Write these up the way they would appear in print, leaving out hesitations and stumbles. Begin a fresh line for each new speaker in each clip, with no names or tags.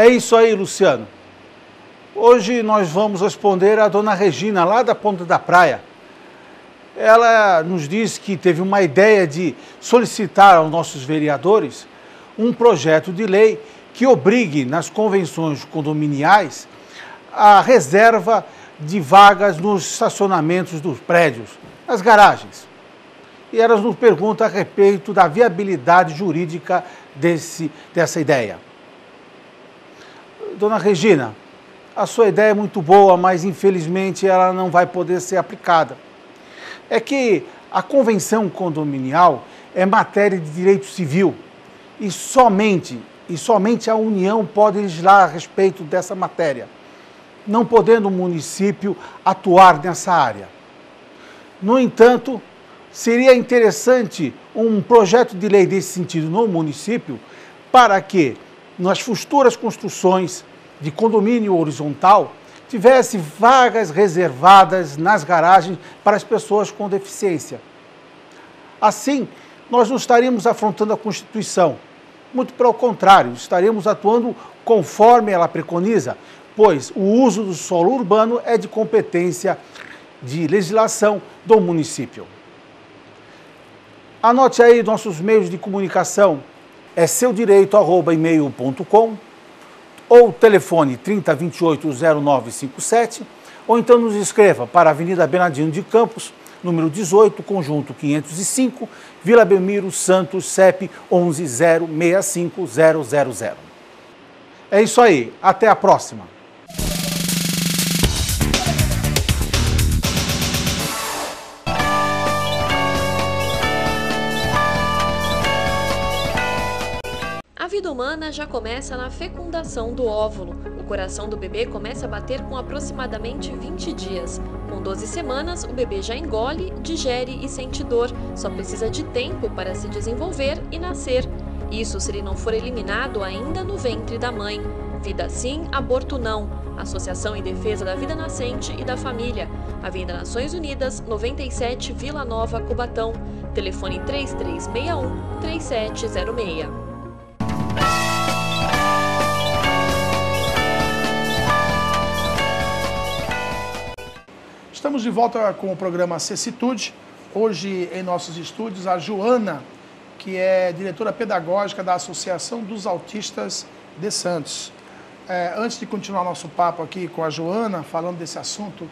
É isso aí, Luciano. Hoje nós vamos responder a dona Regina, lá da Ponta da Praia. Ela nos disse que teve uma ideia de solicitar aos nossos vereadores um projeto de lei que obrigue nas convenções condominiais a reserva de vagas nos estacionamentos dos prédios, nas garagens. E elas nos perguntam a respeito da viabilidade jurídica dessa ideia. Dona Regina, a sua ideia é muito boa, mas infelizmente ela não vai poder ser aplicada. É que a convenção condominial é matéria de direito civil e somente a União pode legislar a respeito dessa matéria, não podendo o município atuar nessa área. No entanto, seria interessante um projeto de lei desse sentido no município para que, nas futuras construções de condomínio horizontal, tivesse vagas reservadas nas garagens para as pessoas com deficiência. Assim, nós não estaríamos afrontando a Constituição. Muito pelo contrário, estaremos atuando conforme ela preconiza, pois o uso do solo urbano é de competência de legislação do município. Anote aí nossos meios de comunicação, é seudireito@email.com ou telefone 3028-0957, ou então nos escreva para a Avenida Bernardino de Campos, número 18, Conjunto 505, Vila Belmiro, Santos, CEP 11065000. É isso aí, até a próxima.
A vida humana já começa na fecundação do óvulo. O coração do bebê começa a bater com aproximadamente 20 dias. Com 12 semanas, o bebê já engole, digere e sente dor. Só precisa de tempo para se desenvolver e nascer. Isso se ele não for eliminado ainda no ventre da mãe. Vida sim, aborto não. Associação em Defesa da Vida Nascente e da Família. Avenida Nações Unidas, 97, Vila Nova, Cubatão. Telefone 3361-3706.
Estamos de volta com o programa Cecitude. Hoje, em nossos estúdios, a Joana, que é diretora pedagógica da Associação dos Autistas de Santos. Antes de continuar nosso papo aqui com a Joana, falando desse assunto,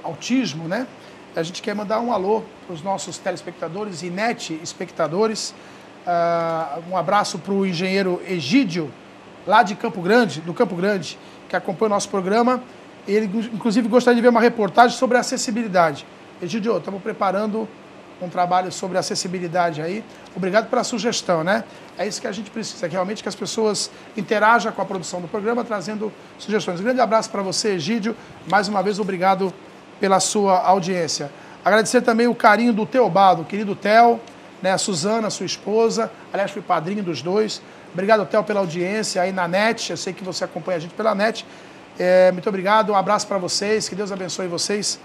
autismo, né? A gente quer mandar um alô para os nossos telespectadores e espectadores. Um abraço para o engenheiro Egídio, lá de Campo Grande, do Campo Grande, que acompanha o nosso programa. Ele, inclusive, gostaria de ver uma reportagem sobre acessibilidade. Egídio, estamos preparando um trabalho sobre acessibilidade aí. Obrigado pela sugestão, né? É isso que a gente precisa, que realmente que as pessoas interajam com a produção do programa, trazendo sugestões. Um grande abraço para você, Egídio. Mais uma vez, obrigado pela sua audiência. Agradecer também o carinho do Teobaldo, o querido Theo, né? A Suzana, sua esposa. Aliás, fui padrinho dos dois. Obrigado, Theo, pela audiência aí na NET. Eu sei que você acompanha a gente pela NET. Muito obrigado, um abraço para vocês, que Deus abençoe vocês.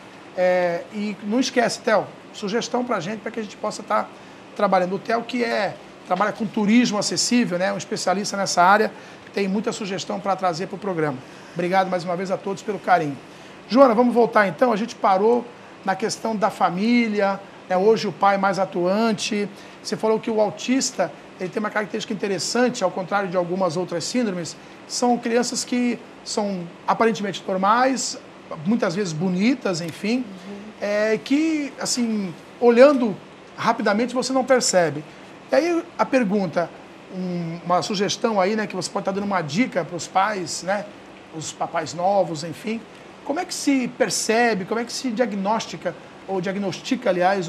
E não esquece, Theo, sugestão para a gente, para que a gente possa estar trabalhando. O Theo, que trabalha com turismo acessível, né, um especialista nessa área, tem muita sugestão para trazer para o programa. Obrigado mais uma vez a todos pelo carinho. Joana, vamos voltar então, a gente parou na questão da família, né, hoje o pai mais atuante. Você falou que o autista ele tem uma característica interessante, ao contrário de algumas outras síndromes, são crianças que são aparentemente normais, muitas vezes bonitas, enfim, que, assim, olhando rapidamente você não percebe. E aí a pergunta, uma sugestão aí, né, que você pode estar dando uma dica para os pais, né, os papais novos, enfim, como é que se percebe, como é que se diagnostica, aliás,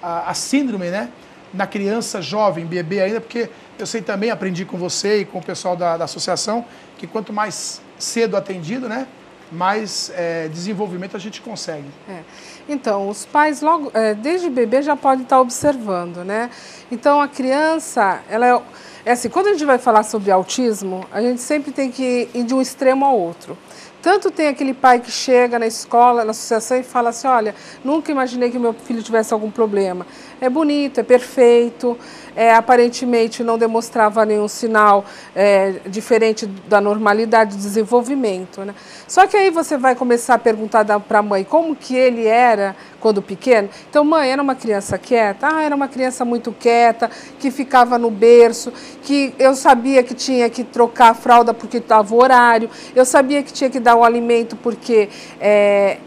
a síndrome, né, na criança jovem, bebê ainda, porque eu sei também, aprendi com você e com o pessoal da associação, que quanto mais cedo atendido, né, mais desenvolvimento a gente consegue.
Então, os pais logo, desde bebê já podem estar observando, né? Então, a criança, ela é assim, quando a gente vai falar sobre autismo, a gente sempre tem que ir de um extremo ao outro. Tanto tem aquele pai que chega na escola, na associação e fala assim, olha, nunca imaginei que meu filho tivesse algum problema. É bonito, é perfeito, aparentemente não demonstrava nenhum sinal diferente da normalidade do desenvolvimento, né? Só que aí você vai começar a perguntar para a mãe como que ele era quando pequeno. Então, mãe, era uma criança quieta? Ah, era uma criança muito quieta, que ficava no berço, que eu sabia que tinha que trocar a fralda porque estava o horário, eu sabia que tinha que dar o alimento porque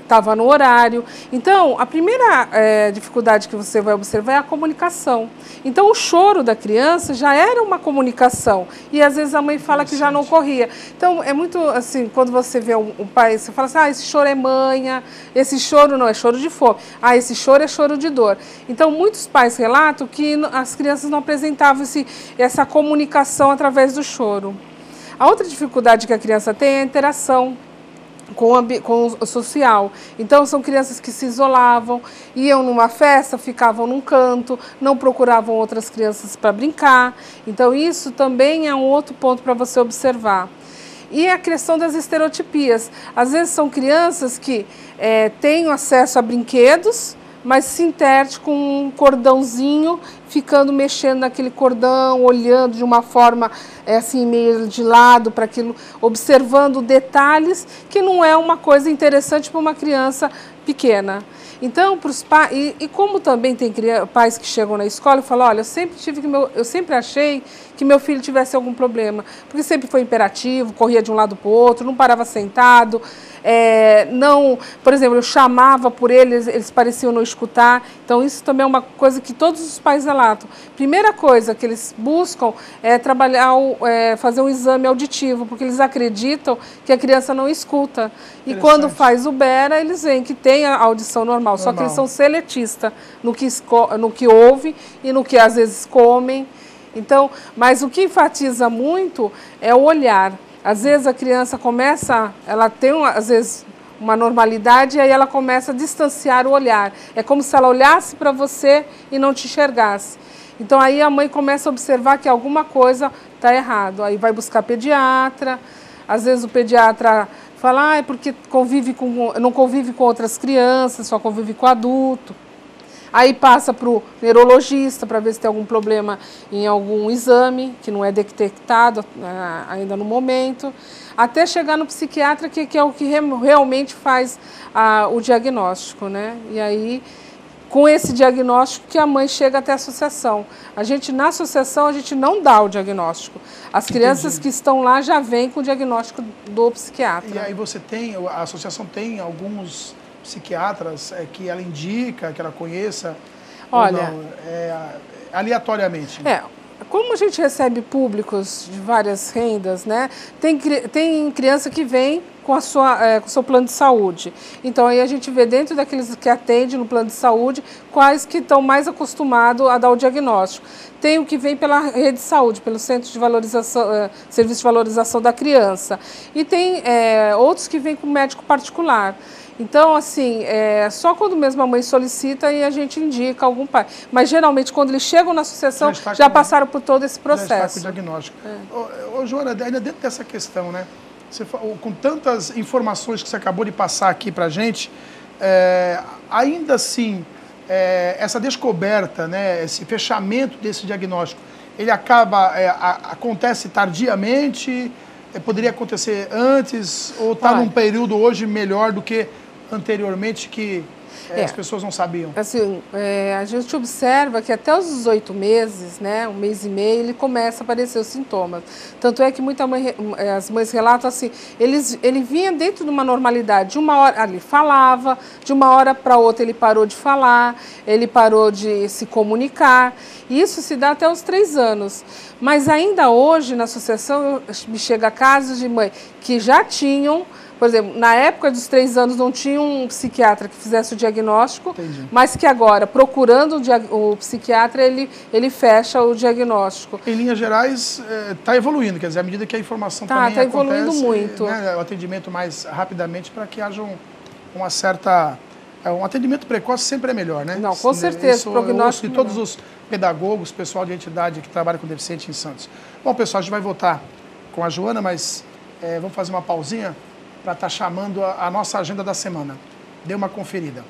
estava no horário. Então, a primeira dificuldade que você vai observar é a comunicação. Então, o choro da criança já era uma comunicação e às vezes a mãe fala que já não ocorria. Então, é muito assim, quando você vê um pai, você fala assim, ah, esse choro é manha, esse choro não é choro de fome, ah, esse choro é choro de dor. Então, muitos pais relatam que as crianças não apresentavam essa comunicação através do choro. A outra dificuldade que a criança tem é a interação com o social. Então, são crianças que se isolavam, iam numa festa, ficavam num canto, não procuravam outras crianças para brincar. Então, isso também é um outro ponto para você observar. E a questão das estereotipias. Às vezes, são crianças que têm acesso a brinquedos, mas se interte com um cordãozinho, ficando mexendo naquele cordão, olhando de uma forma assim meio de lado para aquilo, observando detalhes que não é uma coisa interessante para uma criança pequena. Então, para os pais, e como também tem pais que chegam na escola e falam, olha, eu sempre achei que meu filho tivesse algum problema, porque sempre foi imperativo, corria de um lado para o outro, não parava sentado, não, por exemplo, eu chamava por eles, eles pareciam não escutar. Então, isso também é uma coisa que todos os pais relatam. Primeira coisa que eles buscam é fazer um exame auditivo, porque eles acreditam que a criança não escuta. E quando faz o Bera, eles veem que tem a audição normal. Só que eles são seletistas no que ouvem e no que às vezes comem. Então, mas o que enfatiza muito é o olhar. Às vezes a criança ela tem às vezes uma normalidade e aí ela começa a distanciar o olhar. É como se ela olhasse para você e não te enxergasse. Então aí a mãe começa a observar que alguma coisa está errado. Aí vai buscar pediatra. Às vezes o pediatra fala, é porque não convive com outras crianças, só convive com adulto. Aí passa para o neurologista para ver se tem algum problema em algum exame, que não é detectado ainda no momento, até chegar no psiquiatra, que é o que realmente faz o diagnóstico, né? E aí, com esse diagnóstico que a mãe chega até a associação. Na associação, a gente não dá o diagnóstico. As crianças que estão lá já vêm com o diagnóstico do psiquiatra.
E aí a associação tem alguns psiquiatras que ela indica, que ela conheça?
Olha,
ou não, aleatoriamente?
Como a gente recebe públicos de várias rendas, né? Tem criança que vem com o seu plano de saúde. Então, aí a gente vê dentro daqueles que atendem no plano de saúde, quais que estão mais acostumados a dar o diagnóstico. Tem o que vem pela rede de saúde, pelo Centro de Valorização, Serviço de Valorização da Criança. E tem outros que vêm com médico particular. Então, assim, só quando mesmo a mãe solicita e a gente indica algum pai. Mas, geralmente, quando eles chegam na associação, já passaram por todo esse processo.
Já está com o diagnóstico. Ô, Joana, ainda dentro dessa questão, né? Com tantas informações que você acabou de passar aqui para a gente, ainda assim, essa descoberta, né, esse fechamento desse diagnóstico, ele acontece tardiamente, poderia acontecer antes, ou está num período hoje melhor do que anteriormente, que as pessoas não sabiam?
Assim, a gente observa que até os 18 meses, né, 1 mês e meio, ele começa a aparecer os sintomas. Tanto é que as mães relatam assim, ele vinha dentro de uma normalidade. De uma hora ele falava, de uma hora para outra ele parou de falar, ele parou de se comunicar. E isso se dá até os 3 anos. Mas ainda hoje, na associação, me chega casos de mãe que já tinham. Por exemplo, na época dos 3 anos não tinha um psiquiatra que fizesse o diagnóstico,
Entendi.
Mas que agora, procurando o psiquiatra, ele fecha o diagnóstico.
Em linhas gerais, está evoluindo, quer dizer, à medida que a informação também
acontece, evoluindo muito.
Né, o atendimento mais rapidamente para que haja um atendimento precoce sempre é melhor, né?
Não, com certeza.
Isso, prognóstico de todos os pedagogos, pessoal de entidade que trabalha com deficiente em Santos. Bom, pessoal, a gente vai voltar com a Joana, mas vamos fazer uma pausinha para estar chamando a nossa agenda da semana. Dê uma conferida.